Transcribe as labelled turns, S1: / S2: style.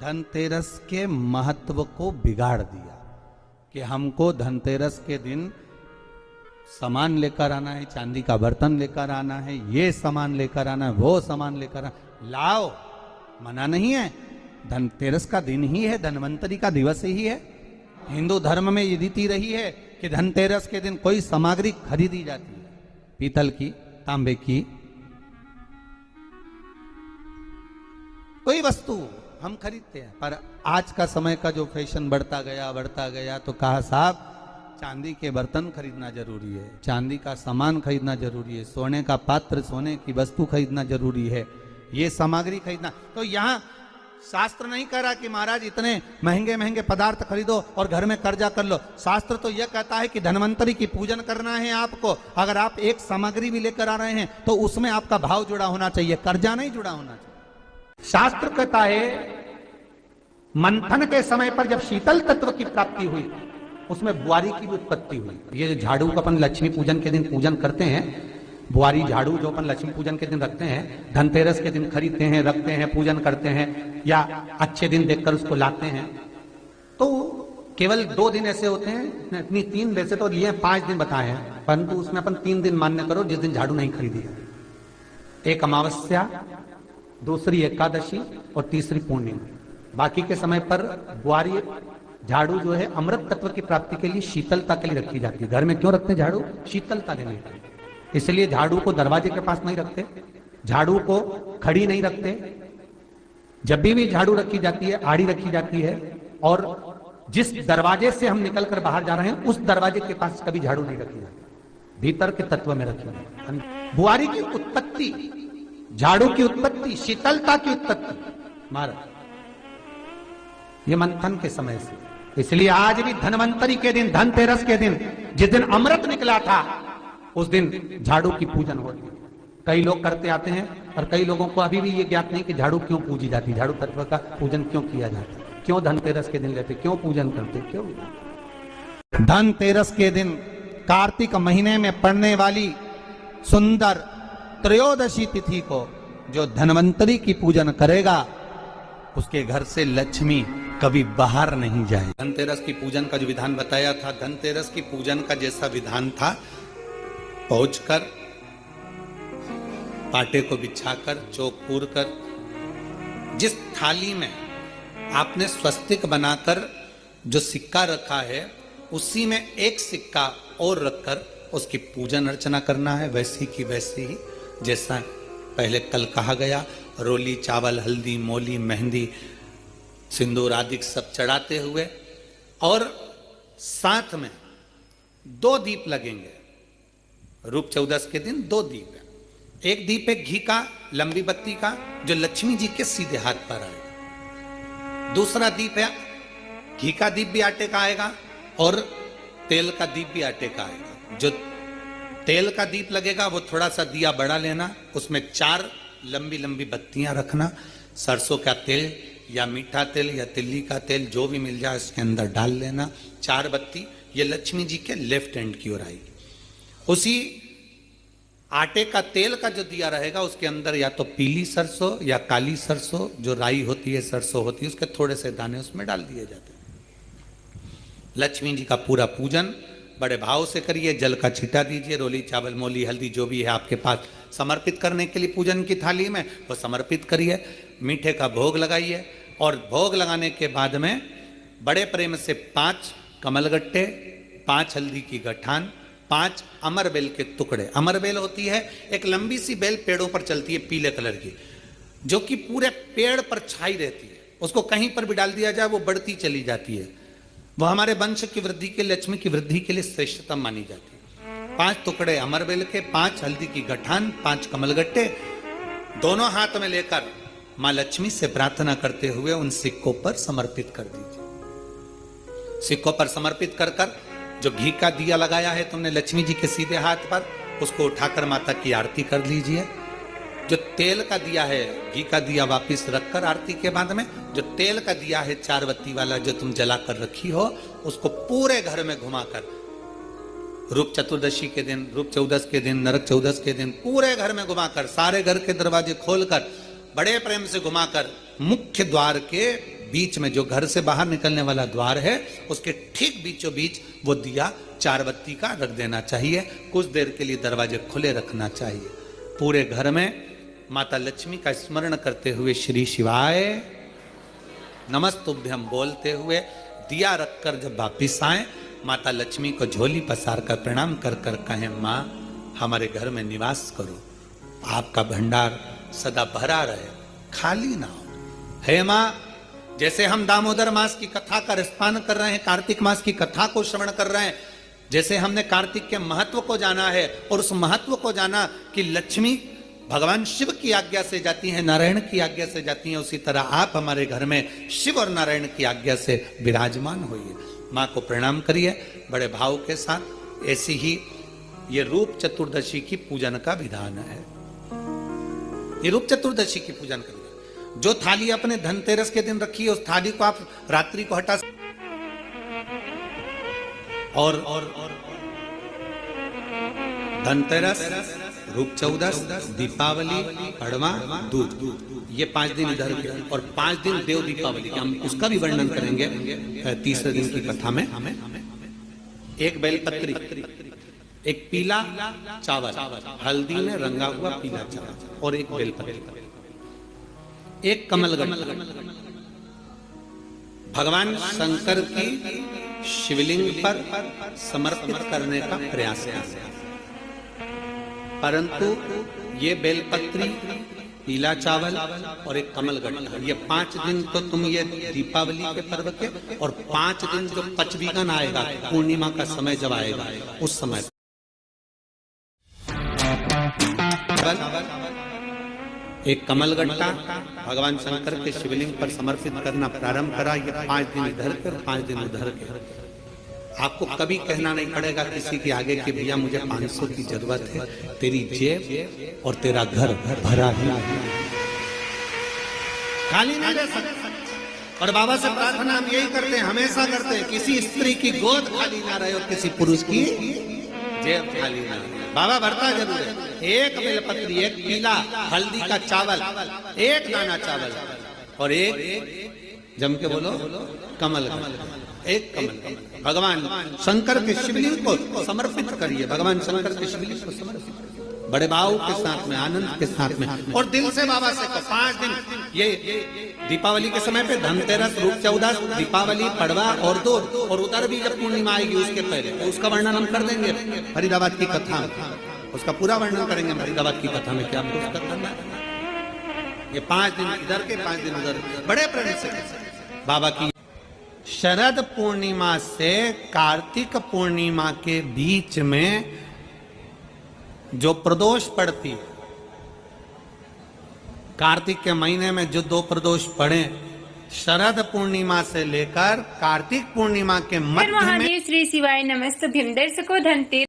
S1: धनतेरस के महत्व को बिगाड़ दिया कि हमको धनतेरस के दिन सामान लेकर आना है, चांदी का बर्तन लेकर आना है, ये सामान लेकर आना है, वो सामान लेकर आना, लाओ, मना नहीं है। धनतेरस का दिन ही है, धनवंतरी का दिवस ही है। हिंदू धर्म में ये रीति रही है कि धनतेरस के दिन कोई सामग्री खरीदी जाती है, पीतल की, तांबे की, कोई वस्तु हम खरीदते हैं। पर आज का समय का जो फैशन बढ़ता गया तो कहा साहब चांदी के बर्तन खरीदना जरूरी है, चांदी का सामान खरीदना जरूरी है, सोने का पात्र, सोने की वस्तु खरीदना जरूरी है, ये सामग्री खरीदना। तो यहाँ शास्त्र नहीं कह रहा कि महाराज इतने महंगे महंगे पदार्थ खरीदो और घर में कर्जा कर लो। शास्त्र तो यह कहता है कि धनवंतरी की पूजन करना है आपको। अगर आप एक सामग्री भी लेकर आ रहे हैं तो उसमें आपका भाव जुड़ा होना चाहिए, कर्जा नहीं जुड़ा होना चाहिए। शास्त्र कहता है मंथन के समय पर जब शीतल तत्व की प्राप्ति हुई उसमें बुआरी की भी उत्पत्ति हुई। ये झाड़ू का अपन लक्ष्मी पूजन के दिन पूजन करते हैं, बुआरी झाड़ू जो अपन लक्ष्मी पूजन के दिन रखते हैं, धनतेरस के दिन खरीदते हैं, रखते हैं, पूजन करते हैं या अच्छे दिन देखकर उसको लाते हैं। तो केवल 2 दिन ऐसे होते हैं, इतनी 3 वैसे तो लिए 5 दिन बताए हैं, परंतु उसमें अपन 3 दिन मान्य करो जिस दिन झाड़ू नहीं खरीदी है। एक अमावस्या, दूसरी एकादशी और तीसरी पूर्णिमा। बाकी के समय पर बुआरी झाड़ू जो है अमृत तत्व की प्राप्ति के लिए, शीतलता के लिए रखी जाती है। घर में क्यों रखते हैं झाड़ू? शीतलता देने के लिए। इसलिए झाड़ू को दरवाजे के पास नहीं रखते, झाड़ू को खड़ी नहीं रखते। जब भी झाड़ू रखी जाती है, आड़ी रखी जाती है, और जिस दरवाजे से हम निकलकर बाहर जा रहे हैं उस दरवाजे के पास कभी झाड़ू नहीं रखी जाती, भीतर के तत्व में रखी जाती। बुआरी की उत्पत्ति, झाड़ू की उत्पत्ति, शीतलता की उत्पत्ति महाराज ये मंथन के समय से। इसलिए आज भी धनवंतरी के दिन, धनतेरस के दिन, जिस दिन अमृत निकला था उस दिन झाड़ू की पूजन होती है। कई लोग करते आते हैं और कई लोगों को अभी भी ये ज्ञात नहीं कि झाड़ू क्यों पूजी जाती, झाड़ू तत्व का पूजन क्यों किया जाता, क्यों धनतेरस के दिन लेते, क्यों पूजन करते, क्यों? धनतेरस के दिन कार्तिक महीने में पड़ने वाली सुंदर त्रयोदशी तिथि को जो धनवंतरी की पूजन करेगा उसके घर से लक्ष्मी कभी बाहर नहीं जाए। धनतेरस की पूजन का जो विधान बताया था, धनतेरस की पूजन का जैसा विधान था, पहुंचकर पाटे को बिछाकर, चौक पूर कर, जिस थाली में आपने स्वस्तिक बनाकर जो सिक्का रखा है उसी में एक सिक्का और रखकर उसकी पूजन अर्चना करना है। वैसी की वैसी ही जैसा पहले कल कहा गया, रोली, चावल, हल्दी, मोली, मेहंदी, सिंदूर आदि सब चढ़ाते हुए, और साथ में 2 दीप लगेंगे। रूप चौदस के दिन 2 दीप है। एक दीप है घी का, लंबी बत्ती का, जो लक्ष्मी जी के सीधे हाथ पर आएगा। दूसरा दीप है घी का दीप भी आटे का आएगा और तेल का दीप भी आटे का आएगा। जो तेल का दीप लगेगा वो थोड़ा सा दिया बड़ा लेना, उसमें 4 लंबी लंबी बत्तियां रखना, सरसों का तेल या मीठा तेल या तिल्ली का तेल जो भी मिल जाए उसके अंदर डाल लेना। 4 बत्ती ये लक्ष्मी जी के लेफ्ट हैंड की ओर आएगी। उसी आटे का तेल का जो दिया रहेगा उसके अंदर या तो पीली सरसों या काली सरसों, जो राई होती है, सरसों होती है, उसके थोड़े से दाने उसमें डाल दिए जाते हैं। लक्ष्मी जी का पूरा पूजन बड़े भाव से करिए, जल का छींटा दीजिए, रोली, चावल, मोली, हल्दी जो भी है आपके पास समर्पित करने के लिए पूजन की थाली में वो समर्पित करिए। मीठे का भोग लगाइए और भोग लगाने के बाद में बड़े प्रेम से 5 कमलगट्टे, 5 हल्दी की गठान, 5 अमर बेल के टुकड़े। अमर बेल होती है एक लंबी सी बेल, पेड़ों पर चलती है, पीले कलर की, जो कि पूरे पेड़ पर छाई रहती है। उसको कहीं पर भी डाल दिया जाए वो बढ़ती चली जाती है। वह हमारे वंश की वृद्धि के, लक्ष्मी की वृद्धि के लिए श्रेष्ठतम मानी जाती है। 5 टुकड़े अमरबेल के, 5 हल्दी की गठान, 5 कमलगट्टे दोनों हाथ में लेकर मां लक्ष्मी से प्रार्थना करते हुए उन सिक्कों पर समर्पित कर दीजिए। सिक्कों पर समर्पित कर कर जो घी का दिया लगाया है तुमने लक्ष्मी जी के सीधे हाथ पर, उसको उठाकर माता की आरती कर लीजिए। जो तेल का दिया है, घी का दिया वापिस रखकर आरती के बाद में जो तेल का दिया है 4 बत्ती वाला जो तुम जला कर रखी हो, उसको पूरे घर में घुमाकर रूप चतुर्दशी के दिन, रूप चौदस के दिन, नरक चौदस के दिन पूरे घर में घुमाकर, सारे घर के दरवाजे खोलकर बड़े प्रेम से घुमाकर मुख्य द्वार के बीच में जो घर से बाहर निकलने वाला द्वार है उसके ठीक बीचों बीच वो दिया 4 बत्ती का रख देना चाहिए। कुछ देर के लिए दरवाजे खुले रखना चाहिए। पूरे घर में माता लक्ष्मी का स्मरण करते हुए श्री शिवाय नमस्तुभ्यम बोलते हुए दिया रखकर जब वापिस आए, माता लक्ष्मी को झोली पसार कर प्रणाम कर कर कहें, माँ हमारे घर में निवास करो, आपका भंडार सदा भरा रहे, खाली ना हो। हे माँ, जैसे हम दामोदर मास की कथा का रसपान कर रहे हैं, कार्तिक मास की कथा को श्रवण कर रहे हैं, जैसे हमने कार्तिक के महत्व को जाना है और उस महत्व को जाना कि लक्ष्मी भगवान शिव की आज्ञा से जाती हैं, नारायण की आज्ञा से जाती हैं, उसी तरह आप हमारे घर में शिव और नारायण की आज्ञा से विराजमान होइए। माँ को प्रणाम करिए बड़े भाव के साथ। ऐसी ही ये रूप चतुर्दशी की पूजन का विधान है। ये रूप चतुर्दशी की पूजन करिए। जो थाली अपने धनतेरस के दिन रखी है उस थाली को आप रात्रि को हटा और धनतेरस, रूप चौदस, दीपावली, पड़वा, दूज, ये 5 दिन इधर के और 5 दिन देव दीपावली के, हम उसका भी वर्णन करेंगे तीसरे दिन की कथा में। एक बेलपत्री, एक पीला चावल, हल्दी में रंगा हुआ पीला चावल और एक बेलपत्री, एक कमलगट्टा भगवान शंकर की शिवलिंग पर समर्पित करने का प्रयास किया। परंतु ये बेलपत्री, पीला चावल और एक कमलगट्टा, ये 5 दिन तो तुम ये दीपावली के पर्व के और 5 दिन जो पचवीगन आएगा, पूर्णिमा का समय जब आएगा उस समय एक कमलगट्टा भगवान शंकर के शिवलिंग पर समर्पित करना प्रारंभ करा। ये 5 दिन इधर के और 5 दिन उधर के। आपको कभी कहना नहीं पड़ेगा किसी के आगे कि भैया मुझे 500 की जरूरत है, तेरी जेब और तेरा घर भरा ही खाली नहीं रह सकता। और बाबा से प्रार्थना हम यही करते हैं, हमेशा करते हैं, किसी स्त्री की गोद खाली ना रहे और किसी पुरुष की जेब खाली ना रहे। बाबा भरता जरूर है। एक बेलपत्री, एक पीला हल्दी का चावल, एक दाना चावल और एक जम के बोलो कमल, एक कमल भगवान शंकर के शिवलिंग को समर्पित करिए। भगवान शंकर के शिवलिंग को समर्पित बड़े भाव के साथ में, आनंद के साथ में और दिल से बाबा से 5 दिन ये दीपावली के समय पे धनतेरस, रूप चौदस, दीपावली, पड़वा और दूज और उधर भी जब पूर्णिमा आएगी उसके पहले तो उसका वर्णन हम कर देंगे फरीदाबाद की कथा में। उसका पूरा वर्णन करेंगे फरीदाबाद की कथा में। क्या आपको उसका करना है? ये 5 दिन इधर के 5 दिन उधर बड़े प्रेम से बाबा की शरद पूर्णिमा से कार्तिक पूर्णिमा के बीच में जो प्रदोष पड़ती है, कार्तिक के महीने में जो 2 प्रदोष पड़े, शरद पूर्णिमा से लेकर कार्तिक पूर्णिमा के मध्य में।
S2: श्री शिवाय नमस्तुभ्यं। दर्शकों, धनतेरस